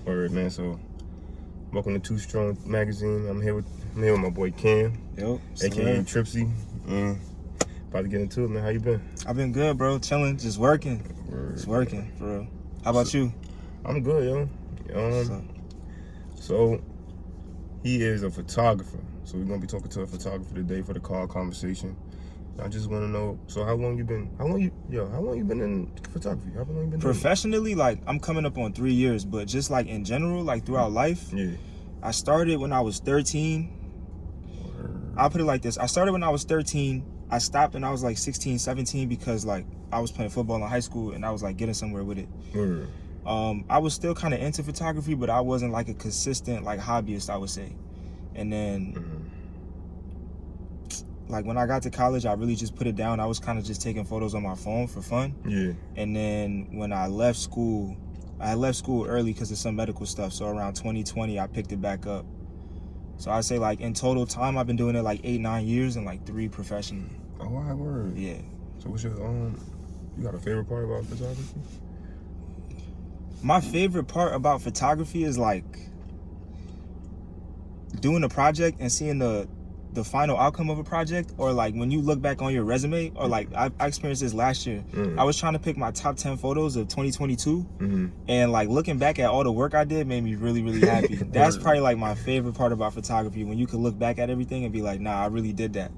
Word, man. So, welcome to Too Strong Magazine. I'm here with my boy Cam, Yo, aka Tripzy. About to get into it, man. How you been? I've been good, bro. Chilling, just working. Word, Just working, for real. How about you? I'm good, yo. So he is a photographer. So we're gonna be talking to a photographer today for the car conversation. I just want to know. So how long you been in photography? How long you been professionally? Like, I'm coming up on 3 years, but just like in general, like throughout life. Yeah. I started when I was 13. Word. I'll put it like this. I started when I was 13. I stopped when I was like 16, 17 because like I was playing football in high school and I was like getting somewhere with it. Word. I was still kind of into photography, but I wasn't like a consistent like hobbyist, I would say. And then like when I got to college, I really just put it down. I was kind of just taking photos on my phone for fun. Yeah. And then when I left school, early because of some medical stuff. So around 2020, I picked it back up. So I say like in total time, I've been doing it like 8-9 years and like 3 professionally. Oh, wow, word. Yeah. So what's your you got a favorite part about photography? My favorite part about photography is like doing a project and seeing the final outcome of a project, or like when you look back on your resume, or like I experienced this last year. I was trying to pick my top 10 photos of 2022, and like looking back at all the work I did made me really, really happy. That's probably like my favorite part about photography, when you can look back at everything and be like, nah, I really did that.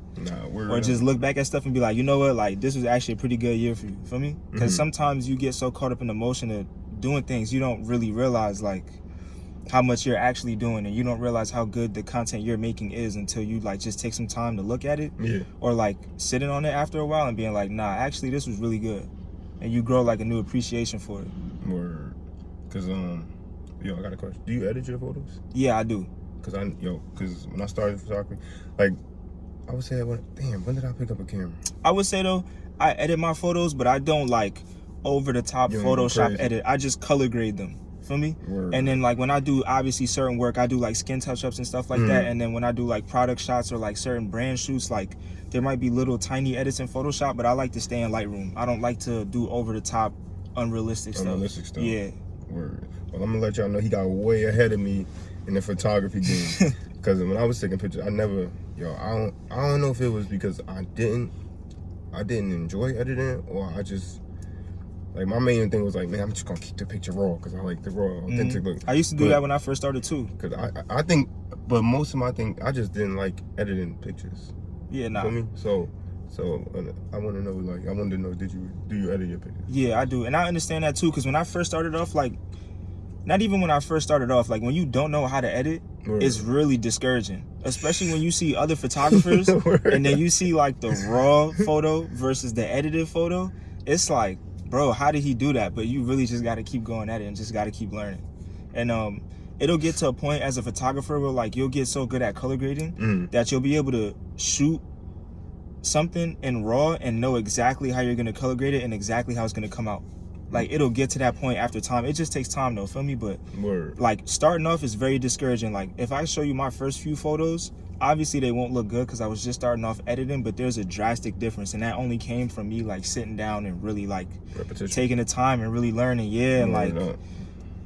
Or just look back at stuff and be like, you know what, like this was actually a pretty good year for you. Feel me? Because sometimes you get so caught up in the motion of doing things, you don't really realize like how much you're actually doing, and you don't realize how good the content you're making is until you like just take some time to look at it. Or like sitting on it after a while and being like, nah, actually this was really good, and you grow like a new appreciation for it. Word. Cause I got a question. Do you edit your photos? Yeah, I do. Cause when I started photography, like I would say, when did I pick up a camera? I would say though, I edit my photos, but I don't like over the top Photoshop edit. I just color grade them. Feel me? Word. And then like when I do obviously certain work, I do like skin touch-ups and stuff like that. And then when I do like product shots or like certain brand shoots, like there might be little tiny edits in Photoshop, but I like to stay in Lightroom. I don't like to do over the top unrealistic stuff. Yeah. Word. Well, I'm gonna let y'all know he got way ahead of me in the photography game. Because when I was taking pictures, I don't know if it was because I didn't enjoy editing, or I just, like, my main thing was like, man, I'm just gonna keep the picture raw because I like the raw, authentic look. I used to do that when I first started too. Because I think, but most of my thing, I just didn't like editing pictures. Yeah, nah. Feel me? So I want to know, like, do you edit your pictures? Yeah, I do, and I understand that too. Because when I first started off, like, not even when I first started off, like when you don't know how to edit, it's really discouraging. Especially when you see other photographers and then you see like the raw photo versus the edited photo. It's like, bro, how did he do that? But you really just got to keep going at it and just got to keep learning. And it'll get to a point as a photographer where like you'll get so good at color grading that you'll be able to shoot something in raw and know exactly how you're going to color grade it and exactly how it's going to come out. Like, it'll get to that point after time. It just takes time though, feel me? But like starting off is very discouraging. Like if I show you my first few photos, obviously they won't look good because I was just starting off editing, but there's a drastic difference, and that only came from me like sitting down and really like taking the time and really learning. And like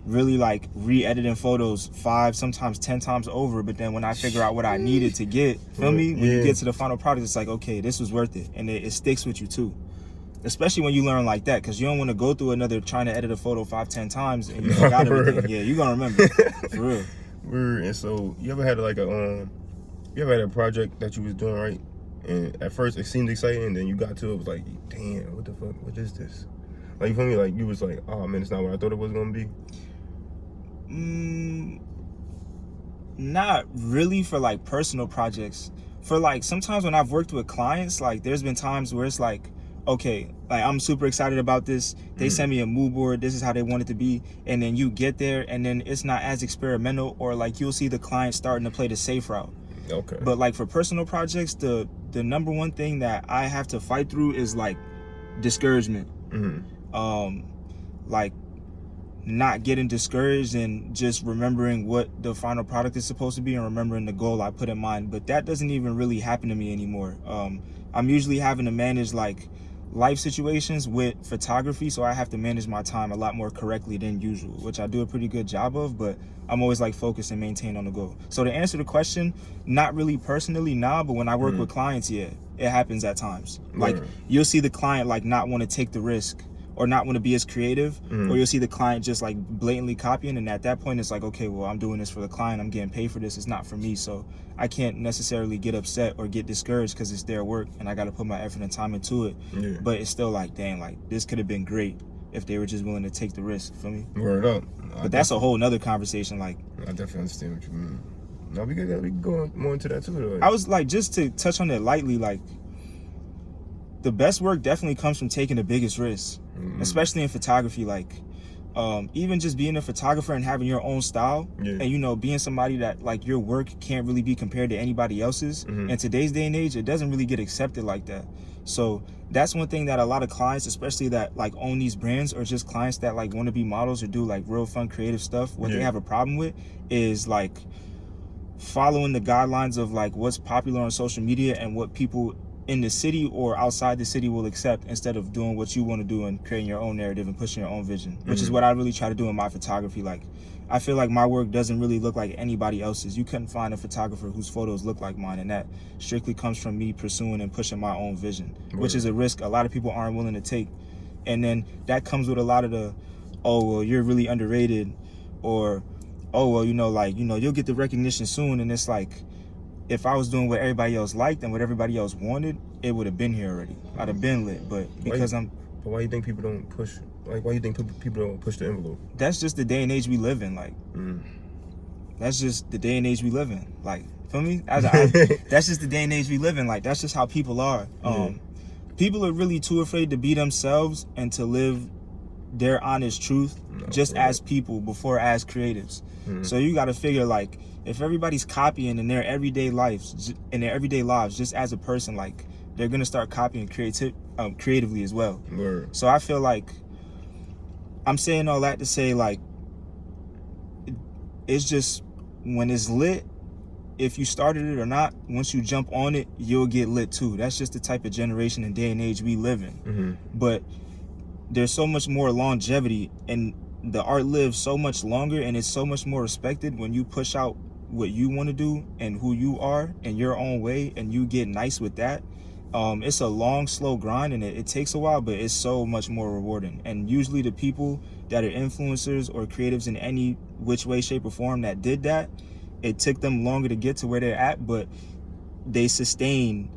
really like re-editing photos 5, sometimes 10 times over. But then when I figure out what I needed to get, feel me? When you get to the final product, it's like, okay, this was worth it, and it sticks with you too. Especially when you learn like that, because you don't want to go through another trying to edit a photo 5-10 times and you forgot everything. Yeah, you're gonna remember. For real. And so you ever had like a project that you was doing, right? And at first it seemed exciting, and then you got to it was like, damn, what the fuck? What is this? Like, you feel me? Like you was like, oh man, it's not what I thought it was gonna be. Not really for like personal projects. For like sometimes when I've worked with clients, like there's been times where it's like, okay, like I'm super excited about this. They send me a mood board. This is how they want it to be. And then you get there and then it's not as experimental, or like you'll see the client starting to play the safe route. Okay. But like for personal projects, the number one thing that I have to fight through is like discouragement. Like not getting discouraged and just remembering what the final product is supposed to be and remembering the goal I put in mind. But that doesn't even really happen to me anymore. I'm usually having to manage like life situations with photography, so I have to manage my time a lot more correctly than usual, which I do a pretty good job of, but I'm always like focused and maintain on the goal. So to answer the question, not really personally, nah, but when I work with clients, yeah, it happens at times. Like you'll see the client like not want to take the risk or not want to be as creative, or you'll see the client just like blatantly copying, and at that point it's like, okay, well, I'm doing this for the client, I'm getting paid for this, it's not for me, so I can't necessarily get upset or get discouraged because it's their work and I got to put my effort and time into it. But it's still like, dang, like this could have been great if they were just willing to take the risk. Feel me? Word up. But that's a whole nother conversation. Like, I definitely understand what you mean. No, we can go more into that too, though. I was like, just to touch on it lightly, like the best work definitely comes from taking the biggest risks, especially in photography. Like even just being a photographer and having your own style, and you know, being somebody that like your work can't really be compared to anybody else's. In today's day and age, it doesn't really get accepted like that. So that's one thing that a lot of clients, especially that like own these brands, or just clients that like want to be models or do like real fun creative stuff, what they have a problem with is like following the guidelines of like what's popular on social media and what people in the city or outside the city will accept, instead of doing what you want to do and creating your own narrative and pushing your own vision, which is what I really try to do in my photography. Like I feel like my work doesn't really look like anybody else's. You couldn't find a photographer whose photos look like mine, and that strictly comes from me pursuing and pushing my own vision, which is a risk a lot of people aren't willing to take. And then that comes with a lot of the, oh well, you're really underrated, or oh well, you know, like, you know, you'll get the recognition soon. And it's like, if I was doing what everybody else liked and what everybody else wanted, it would have been here already. I'd have been lit. But because But why do you think people don't push? Like, why do you think people don't push the envelope? That's just the day and age we live in. Like, that's just the day and age we live in. Like, feel me? That's just the day and age we live in. Like, that's just how people are. People are really too afraid to be themselves and to live their honest truth just as people before as creatives. So you got to figure, like, if everybody's copying in their everyday lives, just as a person, like, they're gonna start copying creatively as well. So I feel like I'm saying all that to say, like, it's just when it's lit, if you started it or not, once you jump on it, you'll get lit too. That's just the type of generation and day and age we live in. But there's so much more longevity, and the art lives so much longer, and it's so much more respected when you push out what you want to do and who you are in your own way, and you get nice with that. It's a long, slow grind, and it takes a while, but it's so much more rewarding. And usually the people that are influencers or creatives in any which way, shape, or form that did that, it took them longer to get to where they're at, but they sustain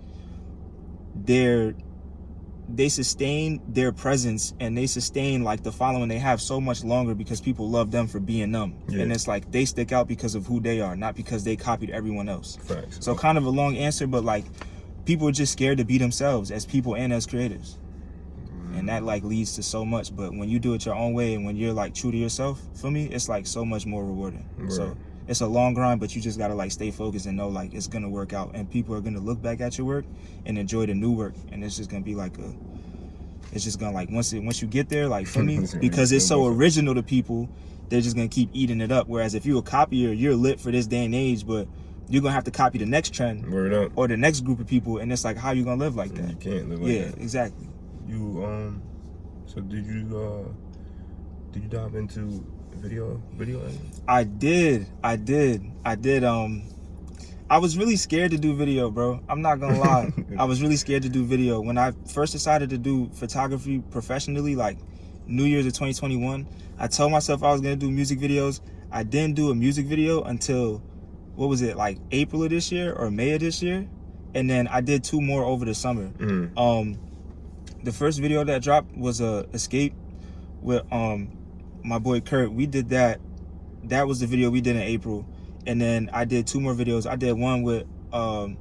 their presence, and they sustain like the following they have so much longer because people love them for being them. And it's like they stick out because of who they are, not because they copied everyone else. Facts. So kind of a long answer, but like people are just scared to be themselves as people and as creatives, and that like leads to so much. But when you do it your own way and when you're like true to yourself, for me, it's like so much more rewarding. So it's a long grind, but you just gotta like stay focused and know like it's gonna work out, and people are gonna look back at your work and enjoy the new work, and it's just gonna be like it's just gonna like once you get there, like for me, because it's so original to people, they're just gonna keep eating it up. Whereas if you're a copier, you're lit for this day and age, but you're gonna have to copy the next trend or the next group of people, and it's like, how you gonna live like that? You can't live like that. Yeah, exactly. So did you dive into video editing? I did. I was really scared to do video, bro. I'm not gonna lie. I was really scared to do video. When I first decided to do photography professionally, like New Year's of 2021, I told myself I was gonna do music videos. I didn't do a music video until, what was it, like April of this year or May of this year? And then I did 2 more over the summer. The first video that dropped was Escape with my boy Kurt. We did that. That was the video we did in April. And then I did 2 more videos. I did one with my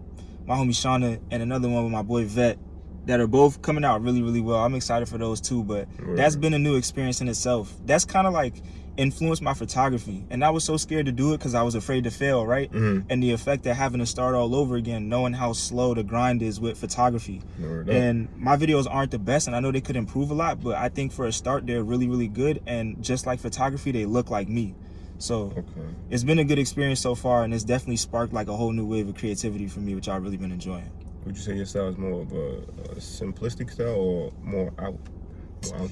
homie Shauna and another one with my boy Vet, that are both coming out really, really well. I'm excited for those too, but that's been a new experience in itself. That's kind of like influenced my photography, and I was so scared to do it because I was afraid to fail, right? And the effect of having to start all over again, knowing how slow the grind is with photography. And my videos aren't the best, and I know they could improve a lot, but I think for a start, they're really, really good, and just like photography, they look like me. So it's been a good experience so far, and it's definitely sparked like a whole new wave of creativity for me, which I've really been enjoying. would you say your style is more of a simplistic style or more out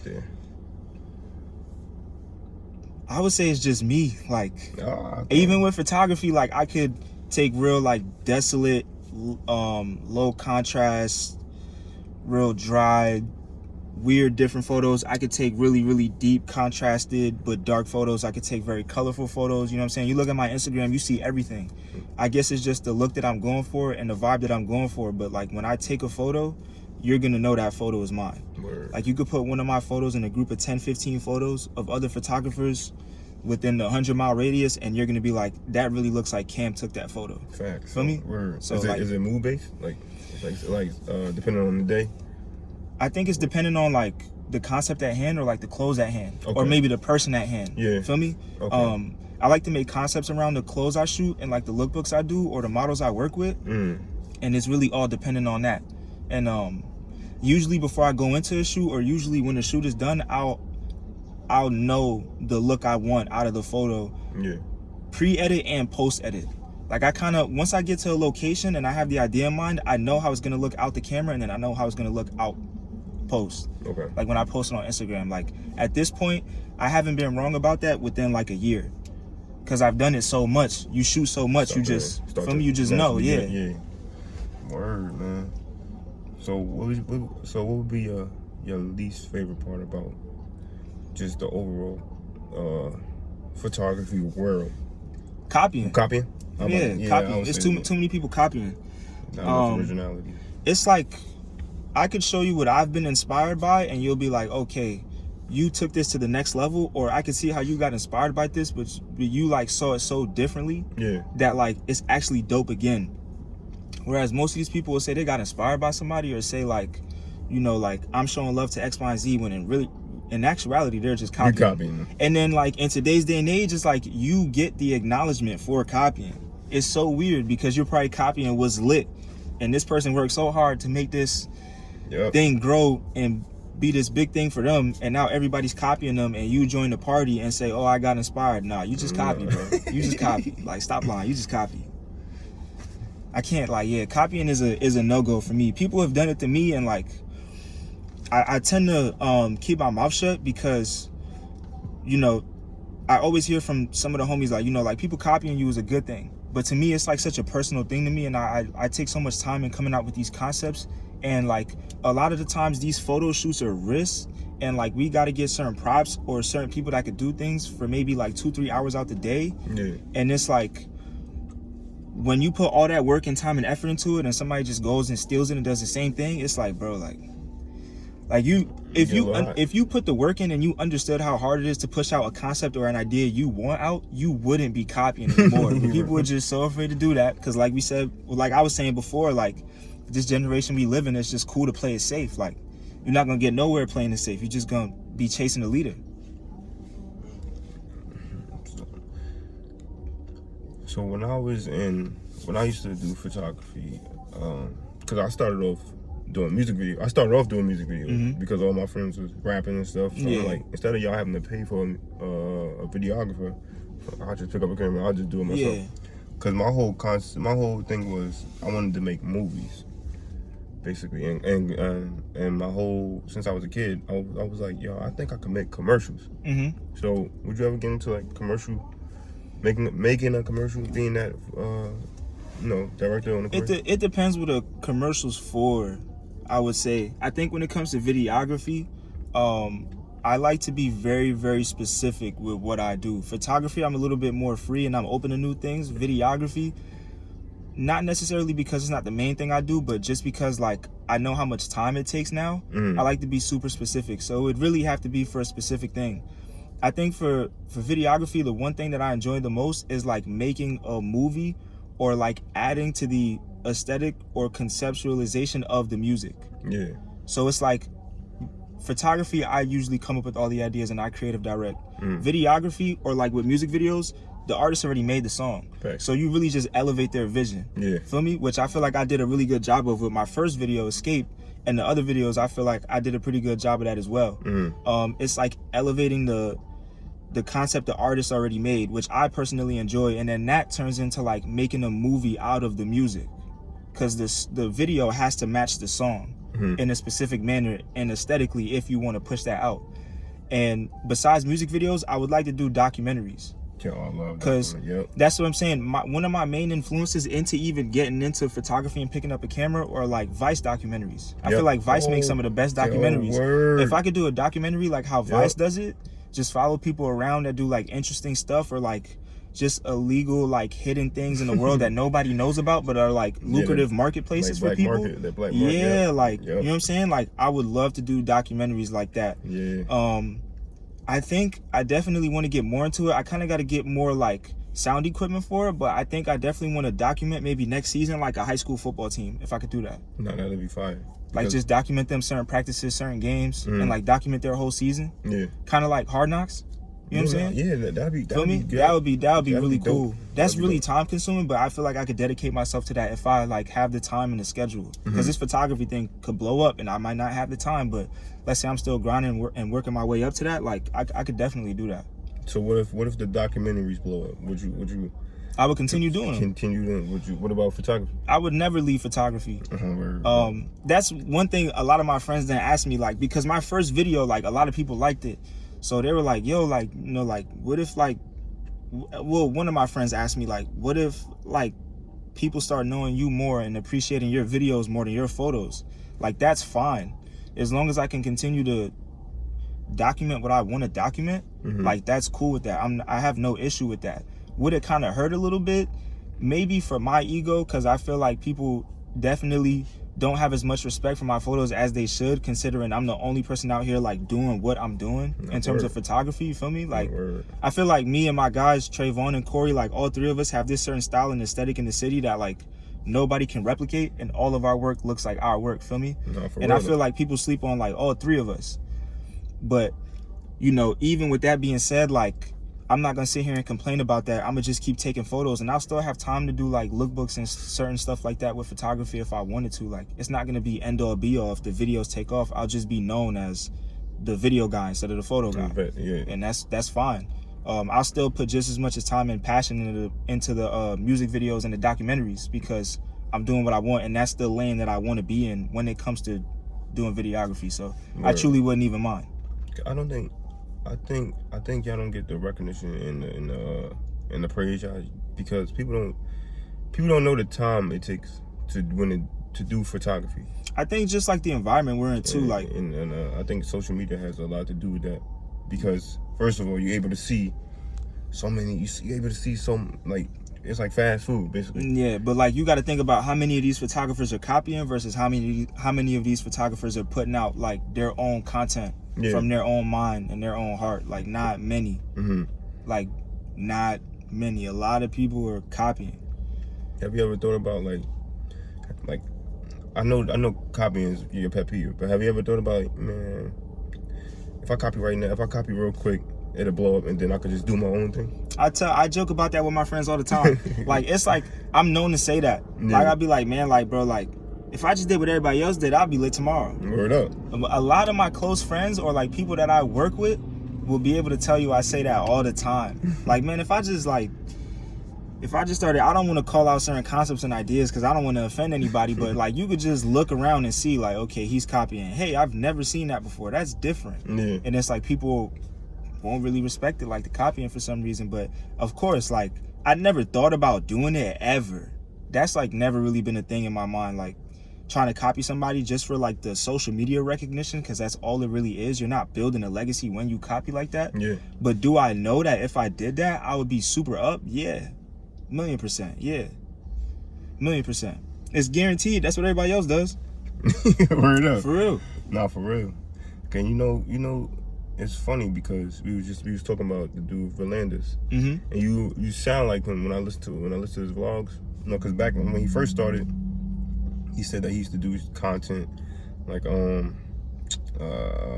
there? I would say it's just me. Like, Okay. even with photography, like I could take real like desolate, low contrast, real dry, weird different photos. I could take really, really deep contrasted but dark photos. I could take very colorful photos. You know what I'm saying? You look at my Instagram, you see everything. I guess it's just the look that I'm going for and the vibe that I'm going for. But like when I take a photo, you're gonna know that photo is mine. Word. Like you could put one of my photos in a group of 10, 15 photos of other photographers within the 100-mile radius, and you're gonna be like, that really looks like Cam took that photo. Facts. Feel me? Word. So is it mood based? Like depending on the day? I think it's depending on like the concept at hand or like the clothes at hand, okay. or maybe the person at hand. Yeah. Feel me? Okay. I like to make concepts around the clothes I shoot and like the lookbooks I do or the models I work with, and it's really all dependent on that. And usually before I go into a shoot, or usually when the shoot is done, I'll know the look I want out of the photo. Yeah. Pre-edit and post-edit. Like I kind of, once I get to a location and I have the idea in mind, I know how it's gonna look out the camera, and then I know how it's gonna look out post. Okay. Like when I post it on Instagram. Like at this point, I haven't been wrong about that within like a year, because I've done it so much. You shoot so much, you just you just know. Yeah. Word, man. So what would be your least favorite part about just the overall photography world? Copying. Copying. Copying. It's too many people copying. Not much originality. It's like I could show you what I've been inspired by, and you'll be like, okay, you took this to the next level, or I could see how you got inspired by this, but you like saw it so differently that like it's actually dope again. Whereas most of these people will say they got inspired by somebody, or say like, you know, like I'm showing love to X, Y, and Z, when in actuality they're just copying. You're copying. And then like in today's day and age, it's like you get the acknowledgement for copying. It's so weird because you're probably copying what's lit, and this person worked so hard to make this thing grow and be this big thing for them, and now everybody's copying them, and you join the party and say, oh, I got inspired. Nah, you just copy, bro. You just copy. Like, stop lying. You just copy. I can't, like, copying is a no-go for me. People have done it to me, and like I tend to keep my mouth shut, because, you know, I always hear from some of the homies, like, you know, like people copying you is a good thing, but to me it's like such a personal thing to me, and I take so much time in coming out with these concepts. And like a lot of the times these photo shoots are risks, and like we got to get certain props or certain people that could do things for maybe like 2-3 hours out the day. And it's like when you put all that work and time and effort into it, and somebody just goes and steals it and does the same thing, it's like, bro, like if you put the work in and you understood how hard it is to push out a concept or an idea you want out, you wouldn't be copying anymore. People are just so afraid to do that, because like we said, like I was saying before, like this generation we live in, it's just cool to play it safe. Like you're not gonna get nowhere playing it safe. You're just gonna be chasing the leader. So when I used to do photography, because I started off doing music videos. Because all my friends was rapping and stuff. So I'm like, instead of y'all having to pay for a videographer, I'll just pick up a camera. I'll just do it myself. Because my whole thing was I wanted to make movies, basically, and my whole, since I was a kid, I was like, yo, I think I could make commercials. So would you ever get into like making a commercial, being that director on the commercial? It depends what a commercial's for, I would say. I think when it comes to videography, I like to be very, very specific with what I do. Photography, I'm a little bit more free and I'm open to new things. Videography, not necessarily because it's not the main thing I do, but just because like I know how much time it takes now. I like to be super specific. So it would really have to be for a specific thing. I think for videography, the one thing that I enjoy the most is like making a movie, or like adding to the aesthetic or conceptualization of the music. So it's like photography, I usually come up with all the ideas and I creative direct. Videography, or like with music videos, the artist already made the song. So you really just elevate their vision. Feel me? Which I feel like I did a really good job of with my first video, Escape, and the other videos I feel like I did a pretty good job of that as well. It's like elevating the concept the artist already made, which I personally enjoy, and then that turns into like making a movie out of the music. because the video has to match the song in a specific manner and aesthetically if you want to push that out. And besides music videos, I would like to do documentaries. Yeah, I love that. Because that's what I'm saying. One of my main influences into even getting into photography and picking up a camera are like Vice documentaries. I feel like Vice makes some of the best documentaries. If I could do a documentary like how Vice does it, just follow people around that do like interesting stuff or like just illegal like hidden things in the world that nobody knows about but are like lucrative marketplaces like for people. Black market, you know what I'm saying? Like I would love to do documentaries like that. I think I definitely want to get more into it. I kind of got to get more like sound equipment for it, but I think I definitely want to document maybe next season like a high school football team if I could do that. No, that'd be fine. Like just document them certain practices, certain games, and like document their whole season. Yeah. Kind of like Hard Knocks. You know what I'm saying? Yeah, that'd be Feel me? Good. That would be really cool. Dope. That's really time consuming, but I feel like I could dedicate myself to that if I like have the time and the schedule. Because this photography thing could blow up and I might not have the time, but let's say I'm still grinding and working my way up to that, like I could definitely do that. So what if the documentaries blow up? Would you I would continue doing them. What about photography? I would never leave photography. That's one thing a lot of my friends then ask me, like, because my first video, like a lot of people liked it. So they were like, yo, like, you know, like, what if, like, well, one of my friends asked me, like, what if, like, people start knowing you more and appreciating your videos more than your photos? Like, that's fine. As long as I can continue to document what I want to document, like, that's cool with that. I have no issue with that. Would it kind of hurt a little bit? Maybe for my ego, because I feel like people definitely don't have as much respect for my photos as they should, considering I'm the only person out here like doing what I'm doing in terms of photography. You feel me? Like I feel like me and my guys Trayvon and Corey, like all three of us have this certain style and aesthetic in the city that like nobody can replicate, and all of our work looks like our work. Feel me? And I feel like people sleep on like all three of us. But you know, even with that being said, like I'm not gonna sit here and complain about that. I'm gonna just keep taking photos, and I'll still have time to do like lookbooks and certain stuff like that with photography if I wanted to. Like it's not gonna be end all be all if the videos take off. I'll just be known as the video guy instead of the photo guy, and that's fine. I'll still put just as much time and passion into the music videos and the documentaries because I'm doing what I want, and that's the lane that I want to be in when it comes to doing videography. So I truly wouldn't even mind. I think y'all don't get the recognition in the praise y'all, because people don't know the time it takes to do photography. I think just like the environment we're in too, and I think social media has a lot to do with that, because first of all you're able to see so many, you're able to see some, like it's like fast food basically. Yeah, but like you got to think about how many of these photographers are copying versus how many of these photographers are putting out like their own content. From their own mind and their own heart. Like not many. Like not many. A lot of people are copying. Have you ever thought about like I know copying is your pet peeve, but have you ever thought about like, man, if I copy right now, if I copy real quick, it'll blow up and then I could just do my own thing? I joke about that with my friends all the time. Like it's like I'm known to say that. Like I'll be like, man, like bro, like if I just did what everybody else did, I'll be lit tomorrow. Word up. A lot of my close friends or like people that I work with will be able to tell you I say that all the time. Like, man, if I just started, I don't want to call out certain concepts and ideas because I don't want to offend anybody, but like you could just look around and see like, okay, he's copying. Hey, I've never seen that before. That's different. Yeah. And it's like people won't really respect it, like the copying for some reason. But of course, like I never thought about doing it ever. That's like never really been a thing in my mind. Like trying to copy somebody just for like the social media recognition, because that's all it really is. You're not building a legacy when you copy like that. Yeah. But do I know that if I did that, I would be super up? Yeah. 1,000,000%. Yeah. 1,000,000%. It's guaranteed. That's what everybody else does. Word up. For real. Nah, for real. Okay, you know, it's funny because we was talking about the dude Verlandis, and you sound like him when I listen to his vlogs. You know, because back when he first started, he said that he used to do content like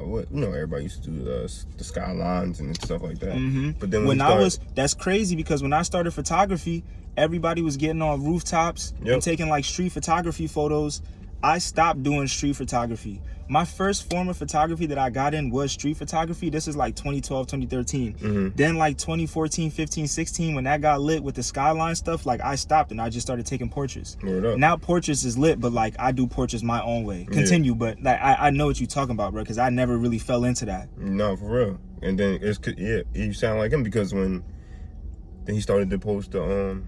what, you know, everybody used to do the skylines and stuff like that. But then that's crazy, because when I started photography, everybody was getting on rooftops and taking like street photography photos. I stopped doing street photography. My first form of photography that I got in was street photography. This is like 2012, 2013. Then like 2014, 15, 16, when that got lit with the skyline stuff, like I stopped and I just started taking portraits. Now portraits is lit, but like I do portraits my own way. Continue, but like I know what you're talking about, bro, because I never really fell into that. No, for real. And then you sound like him, because then he started to post the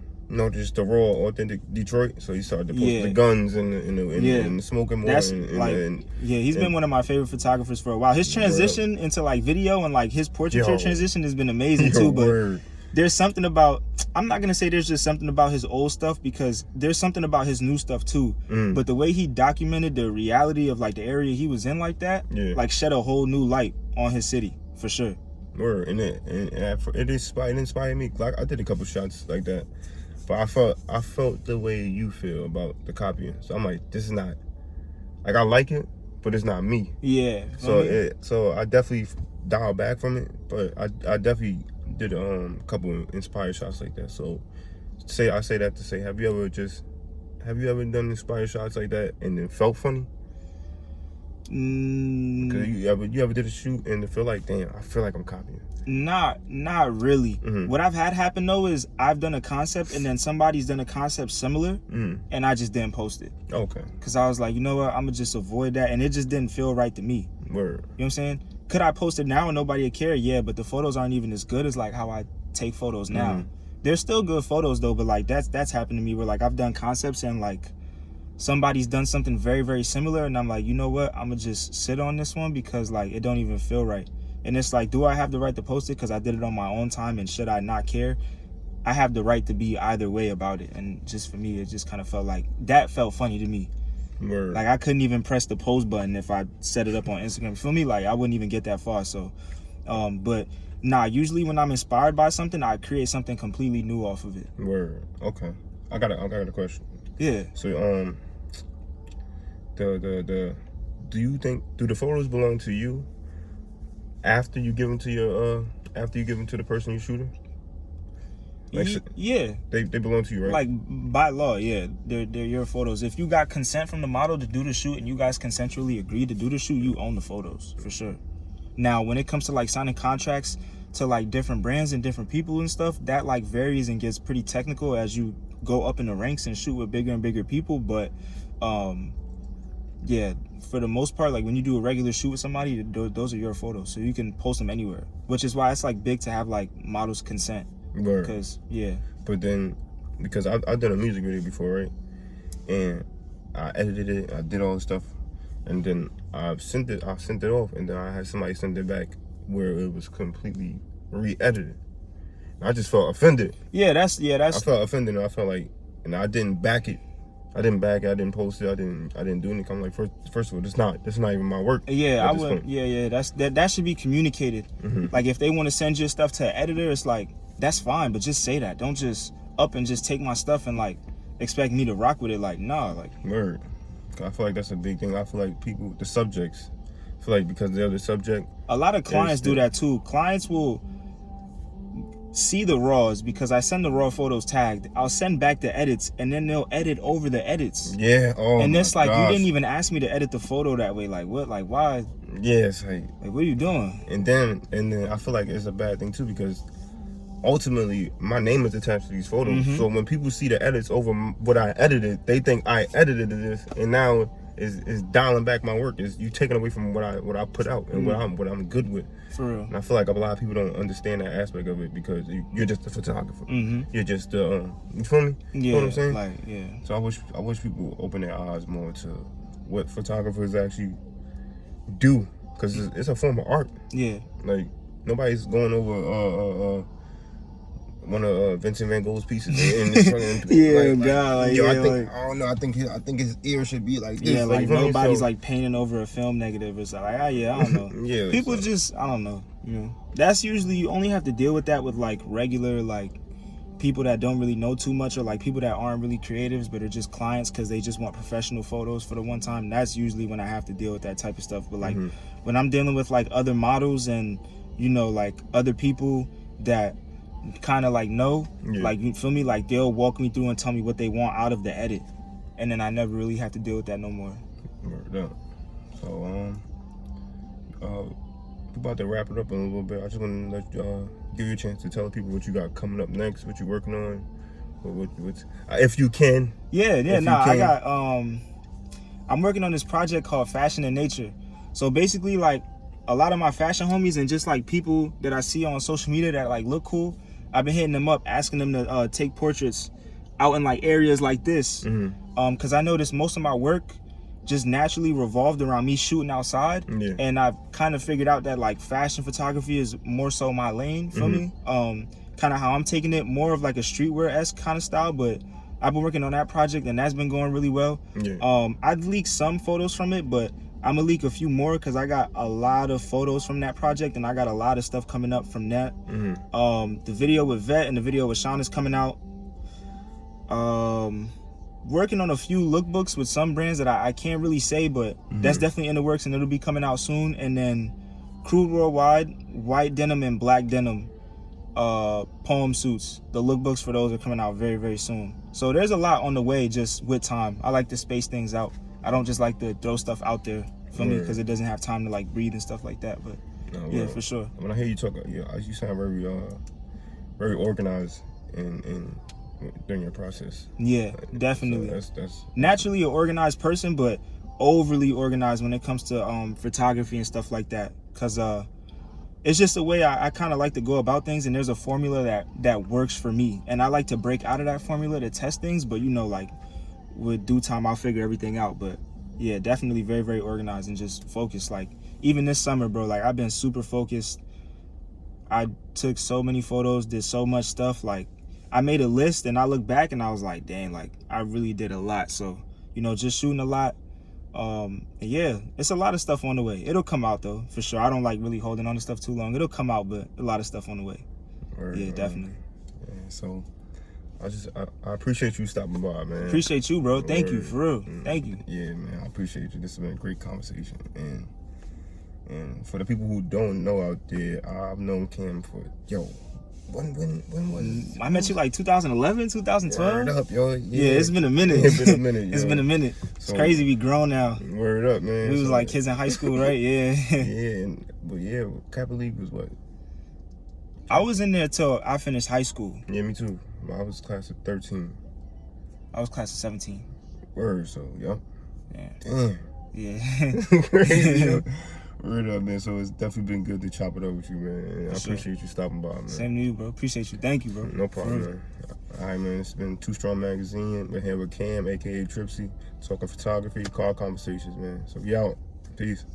just the raw, authentic Detroit. So he started to post the guns and the smoking more. That's he's been one of my favorite photographers for a while. His transition into like video and like his portraiture transition has been amazing too. But there's something about, I'm not gonna say there's just something about his old stuff, because there's something about his new stuff too. But the way he documented the reality of like the area he was in like that, like shed a whole new light on his city for sure. Word. And it inspired me. Like I did a couple shots like that. But I felt the way you feel about the copying. So I'm like, this is not, like, I like it, but it's not me. Yeah. So I definitely dialed back from it, but I definitely did a couple inspired shots like that. So I say that to say, have you ever done inspired shots like that and then felt funny? Cause you ever did a shoot and it feel like, damn, I feel like I'm copying? Not really. What I've had happen though is I've done a concept and then somebody's done a concept similar, and I just didn't post it. Okay. Cause I was like, you know what, I'm gonna just avoid that, and it just didn't feel right to me. Word. You know what I'm saying? Could I post it now and nobody would care? Yeah, but the photos aren't even as good as like how I take photos now. They're still good photos though, but like that's happened to me where like I've done concepts and like somebody's done something very, very similar, and I'm like, you know what, I'm gonna just sit on this one because like it don't even feel right. And it's like, do I have the right to post it because I did it on my own time, and should I not care? I have the right to be either way about it. And just for me, it just kind of felt like that felt funny to me. Word. Like I couldn't even press the post button if I set it up on Instagram. For me, like I wouldn't even get that far. So but nah, usually when I'm inspired by something, I create something completely new off of it. Word. Okay. I got a question. Yeah. So do you think, do the photos belong to you after you give them to the person you're shooting? Like, yeah, they belong to you, right? Like by law, yeah, they're your photos. If you got consent from the model to do the shoot and you guys consensually agreed to do the shoot, you own the photos for sure. Now, when it comes to like signing contracts to like different brands and different people and stuff, that like varies and gets pretty technical as you go up in the ranks and shoot with bigger and bigger people. But yeah, for the most part, like when you do a regular shoot with somebody, those are your photos, so you can post them anywhere, which is why it's like big to have like models consent. Word. Because but then, because I've done a music video before, right? And I edited it, I did all the stuff, and then I sent it off, and then I had somebody send it back where it was completely re-edited. I just felt offended. That's I felt offended, and I felt like, and I didn't back it. I didn't post it. I didn't do anything. I'm like, first of all, that's not even my work. Yeah, I would. Yeah. That should be communicated. Like if they want to send your stuff to an editor, it's like, that's fine, but just say that. Don't just up and just take my stuff and like expect me to rock with it. Like, nah, like. Word. I feel like that's a big thing. I feel like people, the subjects, I feel like because they're the subject. A lot of clients do that too. Clients will see the raws because I send the raw photos tagged. I'll send back the edits, and then they'll edit over the edits. Yeah. Oh. And it's like, you didn't even ask me to edit the photo that way. Like what? Like why? Yeah, it's like what are you doing? And then I feel like it's a bad thing too, because ultimately my name is attached to these photos. So when people see the edits over what I edited, they think I edited this, and now is dialing back my work. Is you taking away from what I put out and what I'm good with. For real. And I feel like a lot of people don't understand that aspect of it because you're just a photographer. You're just you feel me? Yeah. You know what I'm saying? Like, yeah. So I wish people open their eyes more to what photographers actually do, because it's a form of art. Yeah. Like nobody's going over one of Vincent Van Gogh's pieces and I don't know, I think his ear should be like this. Yeah, like nobody's like painting over a film negative or something. Like, I don't know. Yeah, people just, I don't know. You know, that's usually, you only have to deal with that with like regular like people that don't really know too much, or like people that aren't really creatives but are just clients because they just want professional photos for the one time. That's usually when I have to deal with that type of stuff. But like when I'm dealing with like other models and, you know, like other people that kind of like know, like, you feel me, like they'll walk me through and tell me what they want out of the edit, and then I never really have to deal with that no more. Word up. So we're about to wrap it up in a little bit. I just want to let give you a chance to tell people what you got coming up next, what you're working on, what's if you can. I got I'm working on this project called Fashion in Nature. So basically, like, a lot of my fashion homies and just like people that I see on social media that like look cool, I've been hitting them up, asking them to take portraits out in like areas like this. Because I noticed most of my work just naturally revolved around me shooting outside. And I've kind of figured out that like fashion photography is more so my lane, feel me? Kind of how I'm taking it, more of like a streetwear-esque kind of style, but I've been working on that project and that's been going really well. I've leaked some photos from it, but I'm gonna leak a few more because I got a lot of photos from that project and I got a lot of stuff coming up from that. The video with Vet and the video with Sean is coming out. Working on a few lookbooks with some brands that I can't really say, but that's definitely in the works and it'll be coming out soon. And then Crude Worldwide, white denim and black denim poem suits. The lookbooks for those are coming out very, very soon. So there's a lot on the way just with time. I like to space things out. I don't just like to throw stuff out there for me because it doesn't have time to like breathe and stuff like that. But for sure. When I hear you talk, you sound very organized and during your process. Definitely. So that's naturally an organized person, but overly organized when it comes to photography and stuff like that. Cause it's just the way I kind of like to go about things, and there's a formula that works for me, and I like to break out of that formula to test things. But like with due time, I'll figure everything out. But yeah, definitely very, very organized and just focused. Like even this summer, bro, like I've been super focused. I took so many photos, did so much stuff. Like I made a list and I look back and I was like, dang, like I really did a lot. So, just shooting a lot. It's a lot of stuff on the way. It'll come out though, for sure. I don't like really holding on to stuff too long. It'll come out, but a lot of stuff on the way. Definitely. Yeah, so I appreciate you stopping by, man. Appreciate you, bro. Thank you, for real. Thank you. Yeah, man, I appreciate you. This has been a great conversation. And for the people who don't know out there, I've known Cam for, when was it? I met you like 2011, 2012? Word up, yo. Yeah, it's been a minute. It's been a minute, yo. It's been a minute. It's crazy we grown now. Word up, man. We was like kids in high school, right? Yeah. Capital League was what? I was in there till I finished high school. Yeah, me too. I was class of 13. I was class of 17. Word, so, Damn. Yeah. Crazy, yo. Word up, man. So it's definitely been good to chop it up with you, man. I appreciate you stopping by, man. Same to you, bro. Appreciate you. Thank you, bro. No problem, man. All right, man. It's been Too Strong Magazine. We're here with Cam, a.k.a. Tripzy, talking photography, car conversations, man. So we out. Peace.